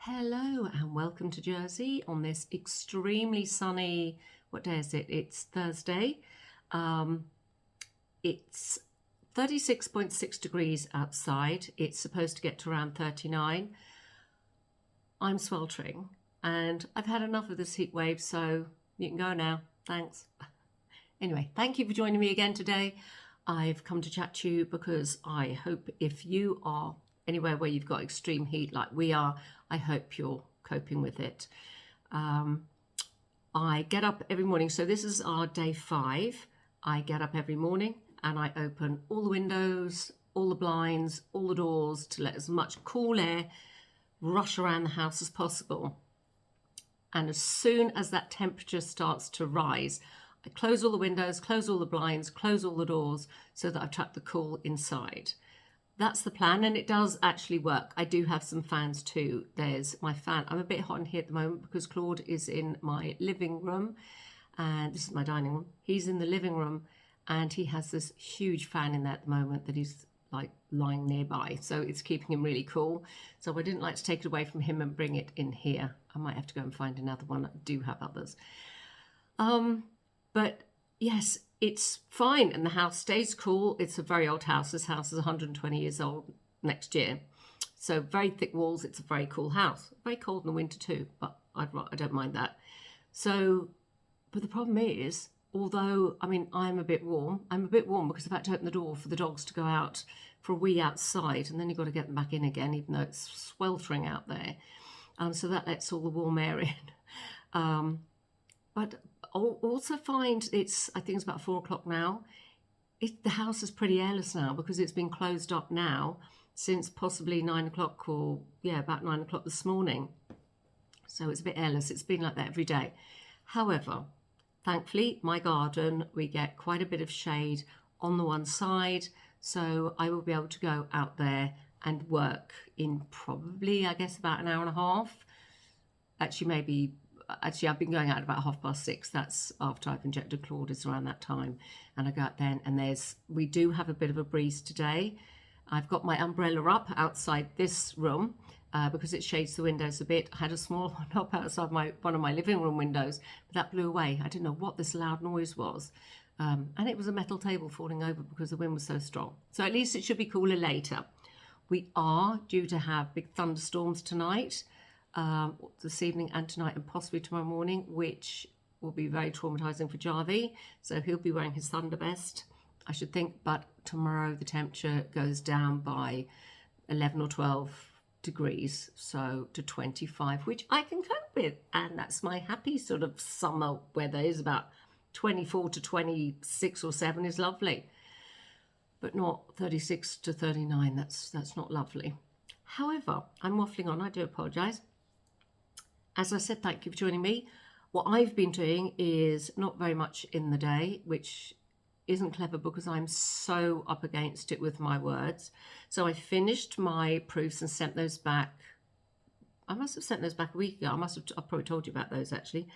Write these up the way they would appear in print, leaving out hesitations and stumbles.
Hello and welcome to Jersey on this extremely sunny, what day is it? It's Thursday. Um, it's 36.6 degrees outside. It's supposed to get to around 39. I'm sweltering and I've had enough of this heat wave, so you can go now. Thanks. Anyway, thank you for joining me again today. I've come to chat to you because I hope if you are anywhere where you've got extreme heat like we are, I hope you're coping with it. I get up every morning. So this is our day 5. I get up every morning and I open all the windows, all the blinds, all the doors to let as much cool air rush around the house as possible. And as soon as that temperature starts to rise, I close all the windows, close all the blinds, close all the doors so that I've trapped the cool inside. That's the plan, and it does actually work. I do have some fans too. There's my fan. I'm a bit hot in here at the moment because Claude is in my living room, and this is my dining room. He's in the living room, and he has this huge fan in there at the moment that he's like lying nearby, so it's keeping him really cool. So I didn't like to take it away from him and bring it in here. I might have to go and find another one. I do have others. But yes, it's fine, and the house stays cool. It's a very old house. This house is 120 years old next year. So very thick walls. It's a very cool house. Very cold in the winter too, but I don't mind that. So, but the problem is, although, I mean, I'm a bit warm because I've had to open the door for the dogs to go out for a wee outside, and then you've got to get them back in again, even though it's sweltering out there. So that lets all the warm air in. But also find I think it's about 4 o'clock now. The house is pretty airless now because it's been closed up now since possibly 9 o'clock about 9 o'clock this morning. So it's a bit airless. It's been like that every day. However, thankfully, my garden, we get quite a bit of shade on the one side. So I will be able to go out there and work in probably, I guess, about an hour and a half. Actually, I've been going out at about 6:30. That's after I've injected Claude, is around that time. And I go out then, and we do have a bit of a breeze today. I've got my umbrella up outside this room because it shades the windows a bit. I had a small one up outside one of my living room windows, but that blew away. I didn't know what this loud noise was. And it was a metal table falling over because the wind was so strong. So at least it should be cooler later. We are due to have big thunderstorms tonight. This evening and tonight and possibly tomorrow morning, which will be very traumatizing for Jarvy. So he'll be wearing his thunder vest, I should think. But tomorrow the temperature goes down by 11 or 12 degrees, so to 25, which I can cope with. And that's my happy sort of summer weather, is about 24 to 26 or 7 is lovely. But not 36 to 39, that's not lovely. However, I'm waffling on, I do apologise. As I said, thank you for joining me. What I've been doing is not very much in the day, which isn't clever because I'm so up against it with my words. So I finished my proofs and sent those back. I must have sent those back a week ago. I've probably told you about those actually.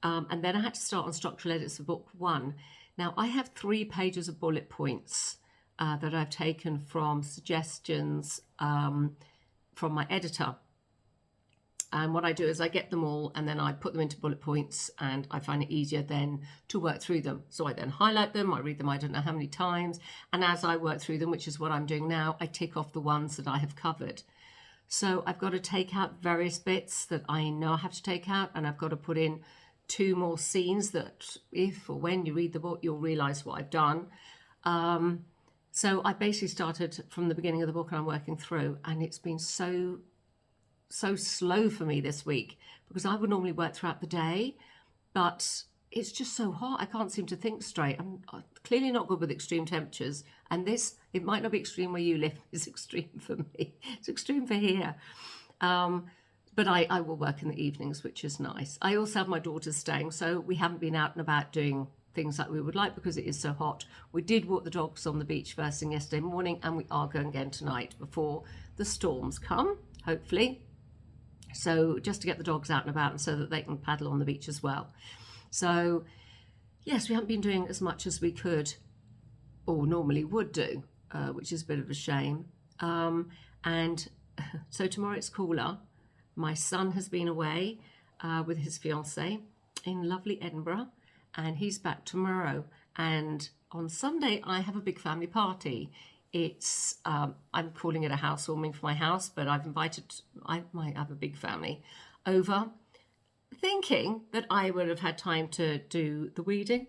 And then I had to start on structural edits for book 1. Now I have 3 pages of bullet points that I've taken from suggestions from my editor. And what I do is I get them all and then I put them into bullet points, and I find it easier then to work through them. So I then highlight them, I read them I don't know how many times, and as I work through them, which is what I'm doing now, I tick off the ones that I have covered. So I've got to take out various bits that I know I have to take out, and I've got to put in 2 more scenes that if or when you read the book, you'll realise what I've done. So I basically started from the beginning of the book and I'm working through, and it's been so slow for me this week because I would normally work throughout the day, but it's just so hot. I can't seem to think straight. I'm clearly not good with extreme temperatures, and it might not be extreme where you live. It's extreme for me. It's extreme for here. But I will work in the evenings, which is nice. I also have my daughters staying, so we haven't been out and about doing things like we would like because it is so hot. We did walk the dogs on the beach first thing yesterday morning, and we are going again tonight before the storms come, hopefully. So just to get the dogs out and about and so that they can paddle on the beach as well. So yes, we haven't been doing as much as we could or normally would do, which is a bit of a shame. And so tomorrow it's cooler. My son has been away with his fiancée in lovely Edinburgh, and he's back tomorrow. And on Sunday, I have a big family party. It's I'm calling it a housewarming for my house, but I might have a big family over, thinking that I would have had time to do the weeding.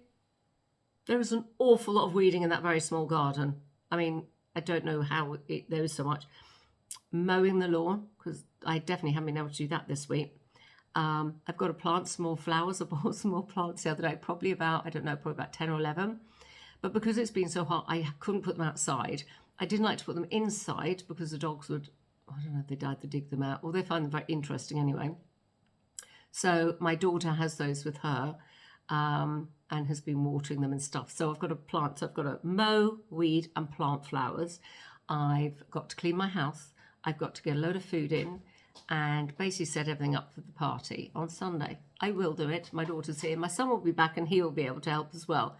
There is an awful lot of weeding in that very small garden. I mean, I don't know how there is so much. Mowing the lawn, because I definitely haven't been able to do that this week. I've got to plant some more flowers. I bought some more plants the other day, probably about 10 or 11. But because it's been so hot, I couldn't put them outside. I didn't like to put them inside because the dogs would, I don't know if they'd either dig them out or they find them very interesting anyway. So my daughter has those with her and has been watering them and stuff. So I've got to plant, so I've got to mow, weed and plant flowers. I've got to clean my house. I've got to get a load of food in and basically set everything up for the party on Sunday. I will do it. My daughter's here. My son will be back and he'll be able to help as well.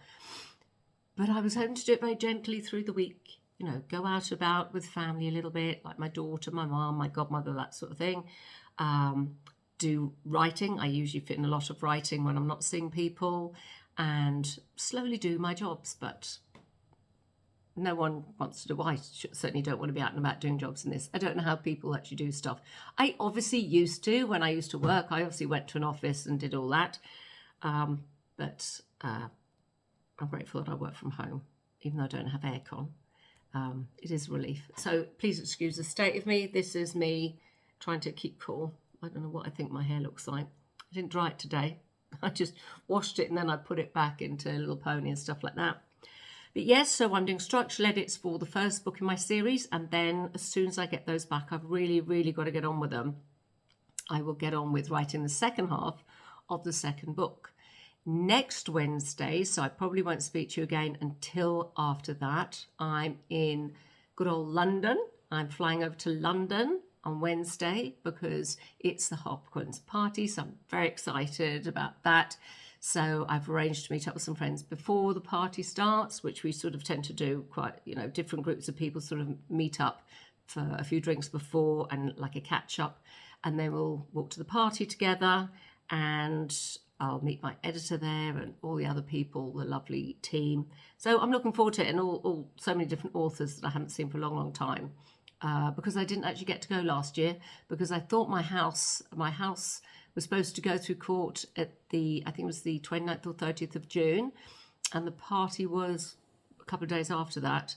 But I was hoping to do it very gently through the week. You know, go out about with family a little bit, like my daughter, my mum, my godmother, that sort of thing. Do writing. I usually fit in a lot of writing when I'm not seeing people, and slowly do my jobs. But no one wants to do. I certainly don't want to be out and about doing jobs in this. I don't know how people actually do stuff. I obviously used to when I used to work. I obviously went to an office and did all that. But I'm grateful that I work from home, even though I don't have aircon. It is a relief. So please excuse the state of me. This is me trying to keep cool. I don't know what I think my hair looks like. I didn't dry it today. I just washed it and then I put it back into a little pony and stuff like that. But yes, so I'm doing structural edits for the first book in my series. And then as soon as I get those back, I've really, really got to get on with them. I will get on with writing the second half of the second book. Next Wednesday, so I probably won't speak to you again until after that, I'm in good old London. I'm flying over to London on Wednesday because it's the Harlequins party, so I'm very excited about that. So I've arranged to meet up with some friends before the party starts, which we sort of tend to do quite, different groups of people sort of meet up for a few drinks before and like a catch up, and then we'll walk to the party together, and I'll meet my editor there and all the other people, the lovely team. So I'm looking forward to it, and all so many different authors that I haven't seen for a long, long time. Because I didn't actually get to go last year because I thought my house was supposed to go through court at I think it was the 29th or 30th of June, and the party was a couple of days after that.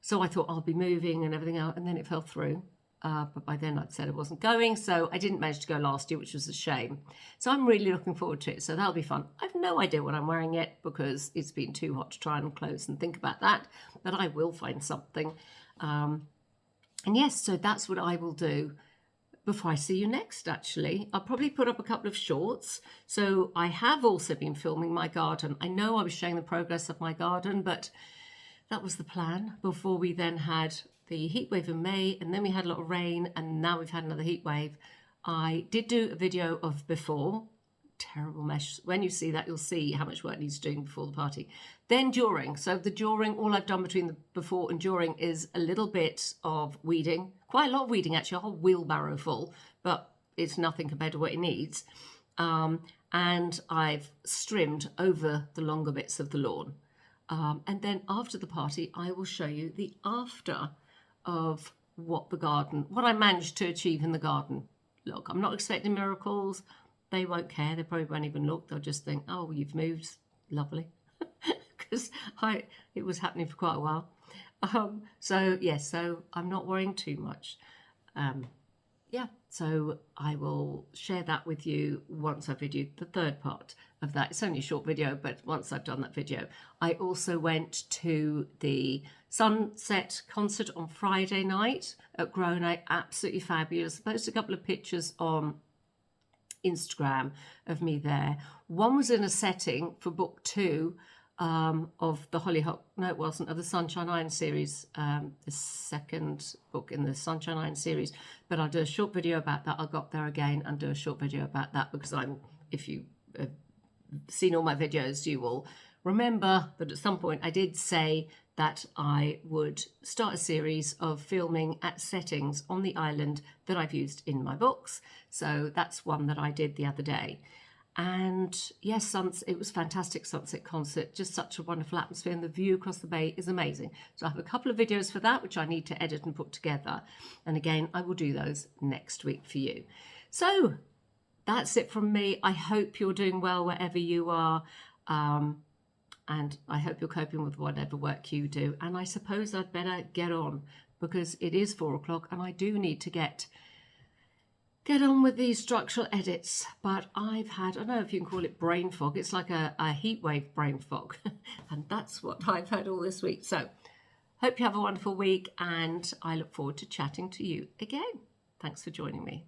So I thought I'll be moving and everything else, and then it fell through. But by then I'd said I wasn't going, so I didn't manage to go last year, which was a shame. So I'm really looking forward to it. So that'll be fun. I've no idea what I'm wearing yet because it's been too hot to try on clothes and think about that, but I will find something. And yes, so that's what I will do before I see you next, actually. I'll probably put up a couple of shorts. So I have also been filming my garden. I know I was showing the progress of my garden, but that was the plan before we then had the heat wave in May, and then we had a lot of rain, and now we've had another heat wave. I did do a video of before. Terrible mess. When you see that, you'll see how much work needs doing before the party. Then during. So the during, all I've done between the before and during is a little bit of weeding. Quite a lot of weeding, actually, a whole wheelbarrow full, but it's nothing compared to what it needs. And I've trimmed over the longer bits of the lawn. And then after the party, I will show you the after of what I managed to achieve in the garden. Look, I'm not expecting miracles. They won't care. They probably won't even look. They'll just think, oh, you've moved. Lovely. Because it was happening for quite a while. So I'm not worrying too much. So I will share that with you once I've videoed the third part of that. It's only a short video, but once I've done that video. I also went to the Sunset concert on Friday night at Grosvenor. Absolutely fabulous. I posted a couple of pictures on Instagram of me there. One was in a setting for book 2 of the Hollyhock, no it wasn't, of the Sunshine Iron series, the second book in the Sunshine Iron series, but I'll do a short video about that. I'll go up there again and do a short video about that because if you have seen all my videos, you will remember that at some point I did say that I would start a series of filming at settings on the island that I've used in my books. So that's one that I did the other day. And yes, it was fantastic sunset concert, just such a wonderful atmosphere, and the view across the bay is amazing. So I have a couple of videos for that, which I need to edit and put together. And again, I will do those next week for you. So that's it from me. I hope you're doing well wherever you are. And I hope you're coping with whatever work you do. And I suppose I'd better get on, because it is 4 o'clock and I do need to get on with these structural edits. But I've had, I don't know if you can call it brain fog. It's like a heatwave brain fog. And that's what I've had all this week. So hope you have a wonderful week, and I look forward to chatting to you again. Thanks for joining me.